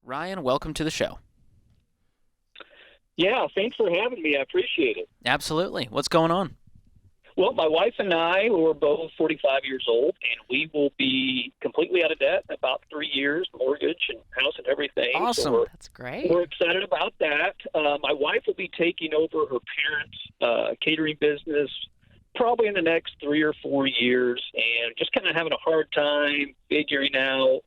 Ryan, welcome to the show. Yeah, thanks for having me. I appreciate it. Absolutely. What's going on? Well, my wife and I were both 45 years old, and we will be completely out of debt in about 3 years, mortgage and house and everything. Awesome. So That's great. we're excited about that. My wife will be taking over her parents' catering business probably in the next 3 or 4 years, and just kind of having a hard time figuring out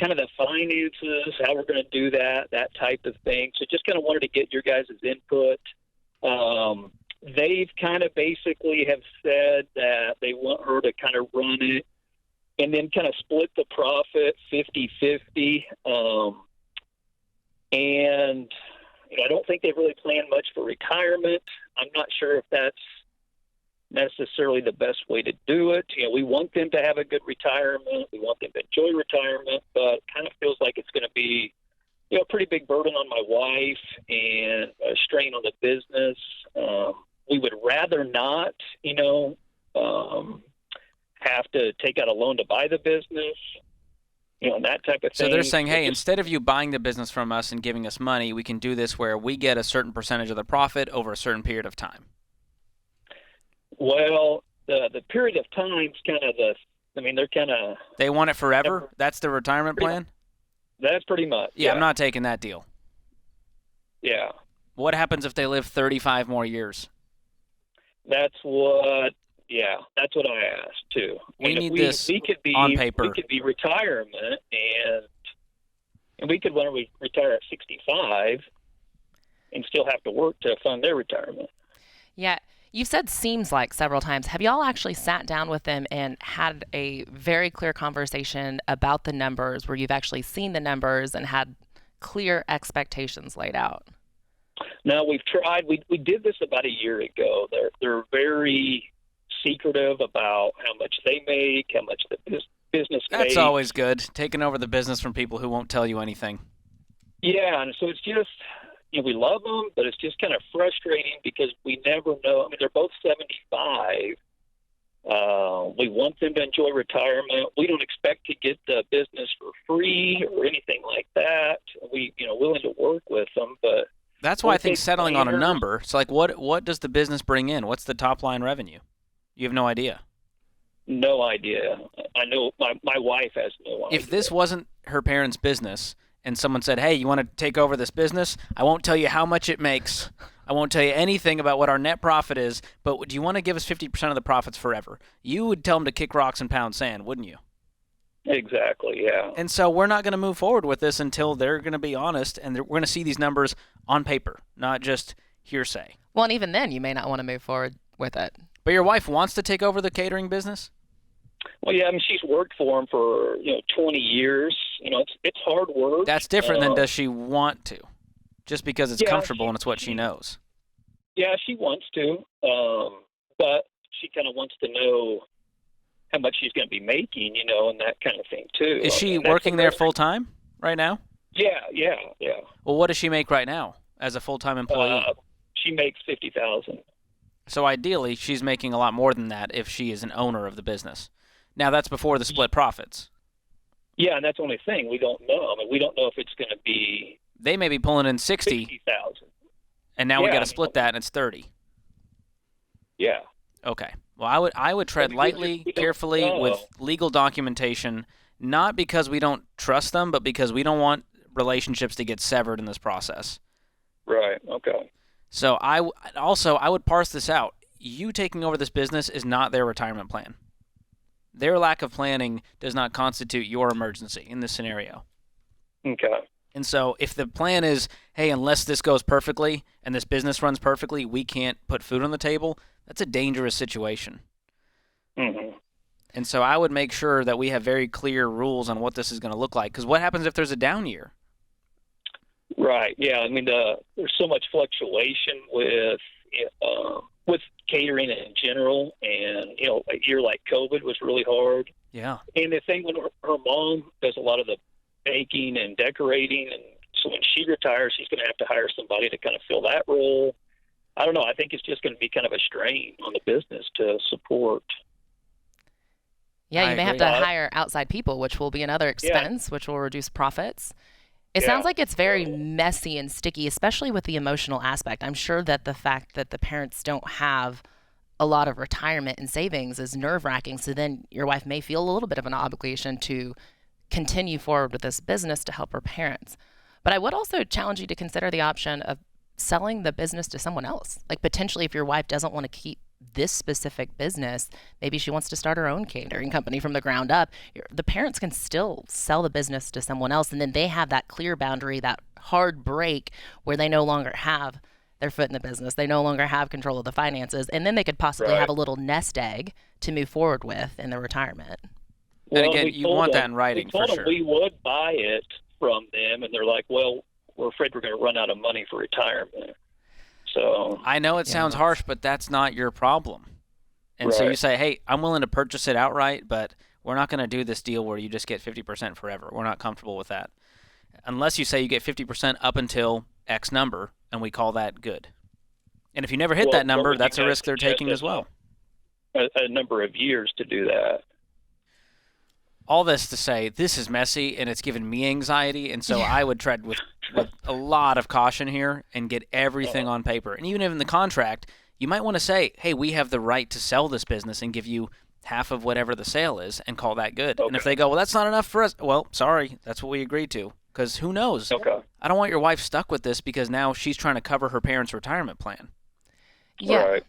kind of the finances, how we're going to do that type of thing. So just kind of wanted to get your guys' input. They've kind of basically have said that they want her to kind of run it and then kind of split the profit 50-50. And I don't think they've really planned much for retirement. I'm not sure if that's necessarily the best way to do it. We want them to have a good retirement. We want them to enjoy retirement, but it kind of feels like it's going to be a pretty big burden on my wife and a strain on the business. We would rather not, have to take out a loan to buy the business, and that type of thing. So they're saying, hey, instead of you buying the business from us and giving us money, we can do this where we get a certain percentage of the profit over a certain period of time. Well, the period of time's kind of they're kind of... They want it forever? That's the retirement plan? That's pretty much. Yeah, I'm not taking that deal. Yeah. What happens if they live 35 more years? That's what I asked too. We need this on paper. We could be retirement, and we could want to retire at 65 and still have to work to fund their retirement. Yeah. You've said seems like several times. Have y'all actually sat down with them and had a very clear conversation about the numbers where you've actually seen the numbers and had clear expectations laid out? No, we've tried. We did this about a year ago. They're very secretive about how much they make, how much the business makes. That's always good, taking over the business from people who won't tell you anything. Yeah, and so it's just, we love them, but it's just kind of frustrating because we never know. I mean, they're both 75. We want them to enjoy retirement. We don't expect to get the business for free or anything like that. We, willing to work with them, but that's why I think settling on a number. It's like, what does the business bring in? What's the top line revenue? You have no idea. No idea. I know my wife has no idea. If this wasn't her parents' business and someone said, hey, you want to take over this business? I won't tell you how much it makes. I won't tell you anything about what our net profit is, but do you want to give us 50% of the profits forever? You would tell them to kick rocks and pound sand, wouldn't you? Exactly, yeah. And so we're not going to move forward with this until they're going to be honest, and we're going to see these numbers on paper, not just hearsay. Well, and even then, you may not want to move forward with it. But your wife wants to take over the catering business? Well, yeah, I mean, she's worked for him for 20 years. It's hard work. That's different than does she want to, just because it's comfortable and it's what she knows. Yeah, she wants to, but she kind of wants to know how much she's going to be making, and that kind of thing too. Is she working there full time right now? Yeah. Well, what does she make right now as a full-time employee? She makes $50,000. So ideally, she's making a lot more than that if she is an owner of the business. Now, that's before the split profits. Yeah, and that's the only thing. We don't know. I mean, we don't know if it's going to be... They may be pulling in 60. 50,000. And now we got to split that, and it's 30. Yeah. Okay. Well, I would tread lightly, carefully, with legal documentation, not because we don't trust them, but because we don't want relationships to get severed in this process. Right. Okay. So I would parse this out. You taking over this business is not their retirement plan. Their lack of planning does not constitute your emergency in this scenario. Okay. And so if the plan is, hey, unless this goes perfectly and this business runs perfectly, we can't put food on the table, that's a dangerous situation. Mm-hmm. And so I would make sure that we have very clear rules on what this is going to look like. Because what happens if there's a down year? Right. Yeah. I mean, there's so much fluctuation with catering in general, and a year like COVID was really hard. Yeah. And the thing when her mom does a lot of the baking and decorating, and so when she retires, she's going to have to hire somebody to kind of fill that role. I don't know. I think it's just going to be kind of a strain on the business to support. Yeah, I you may have agree. to hire outside people, which will be another expense, which will reduce profits. It Yeah. sounds like it's very messy and sticky, especially with the emotional aspect. I'm sure that the fact that the parents don't have a lot of retirement and savings is nerve wracking. So then your wife may feel a little bit of an obligation to continue forward with this business to help her parents. But I would also challenge you to consider the option of selling the business to someone else. Like potentially, if your wife doesn't want to keep this specific business, maybe she wants to start her own catering company from the ground up. The parents can still sell the business to someone else, and then they have that clear boundary, that hard break where they no longer have their foot in the business. They no longer have control of the finances, and then they could possibly have Right. a little nest egg to move forward with in their retirement. And Well, again, we you told want that them, in writing we for told them sure. we would buy it from them, and they're like, well, we're afraid we're going to run out of money for retirement. So, I know it sounds harsh, but that's not your problem. And so you Right. say, hey, I'm willing to purchase it outright, but we're not going to do this deal where you just get 50% forever. We're not comfortable with that. Unless you say you get 50% up until X number, and we call that good. And if you never hit Well, that what number, would you that's a guys risk they're suggest taking as well. a number of years to do that. All this to say, this is messy, and it's given me anxiety, and so I would tread with a lot of caution here and get everything on paper. And even if in the contract, you might want to say, hey, we have the right to sell this business and give you half of whatever the sale is and call that good. And if Okay. they go, well, that's not enough for us, well, sorry, that's what we agreed to. Because who knows? Okay. I don't want your wife stuck with this because now she's trying to cover her parents' retirement plan. Yeah. Right.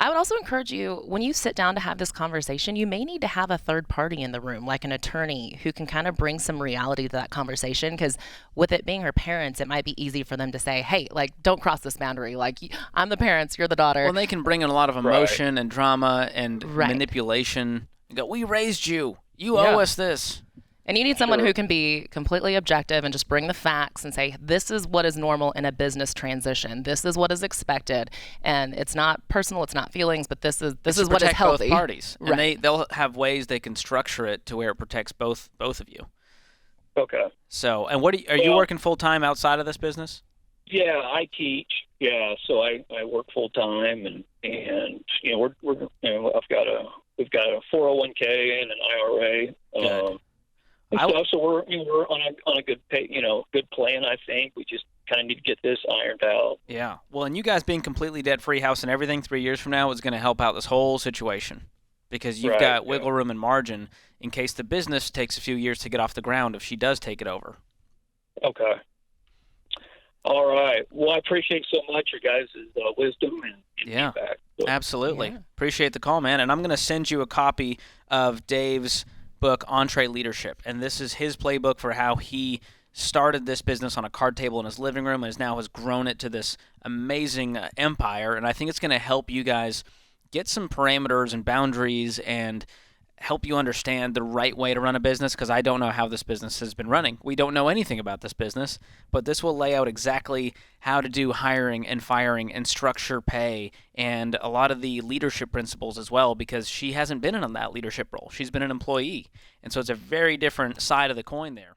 I would also encourage you, when you sit down to have this conversation, you may need to have a third party in the room, like an attorney who can kind of bring some reality to that conversation. Because with it being her parents, it might be easy for them to say, hey, like, don't cross this boundary. Like, I'm the parents, you're the daughter. Well, and they can bring in a lot of emotion and drama and Right. manipulation. And go, we raised you. You Yeah. owe us this. And you need someone Sure. who can be completely objective and just bring the facts and say, this is what is normal in a business transition. This is what is expected. And it's not personal, it's not feelings, but this is To what is protect healthy. both parties, Right. and they'll have ways they can structure it to where it protects both of you. Okay. So, and what are you Well- working full time outside of this business? Yeah, I teach. Yeah, so I work full time, and you know we're we've got a 401k and an IRA. Good. And I w- stuff. So we're on a good good plan. I think we just kind of need to get this ironed out. Yeah. Well, and you guys being completely debt free, house and everything 3 years from now is going to help out this whole situation because you've Right, got yeah. wiggle room and margin in case the business takes a few years to get off the ground if she does take it over. Okay. All right. Well, I appreciate so much your guys' wisdom and Yeah. feedback. So, Absolutely. Yeah. Appreciate the call, man. And I'm going to send you a copy of Dave's book, Entree Leadership. And this is his playbook for how he started this business on a card table in his living room and has grown it to this amazing empire. And I think it's going to help you guys get some parameters and boundaries and help you understand the right way to run a business, because I don't know how this business has been running. We don't know anything about this business, but this will lay out exactly how to do hiring and firing and structure pay and a lot of the leadership principles as well, because she hasn't been in that leadership role. She's been an employee. And so it's a very different side of the coin there.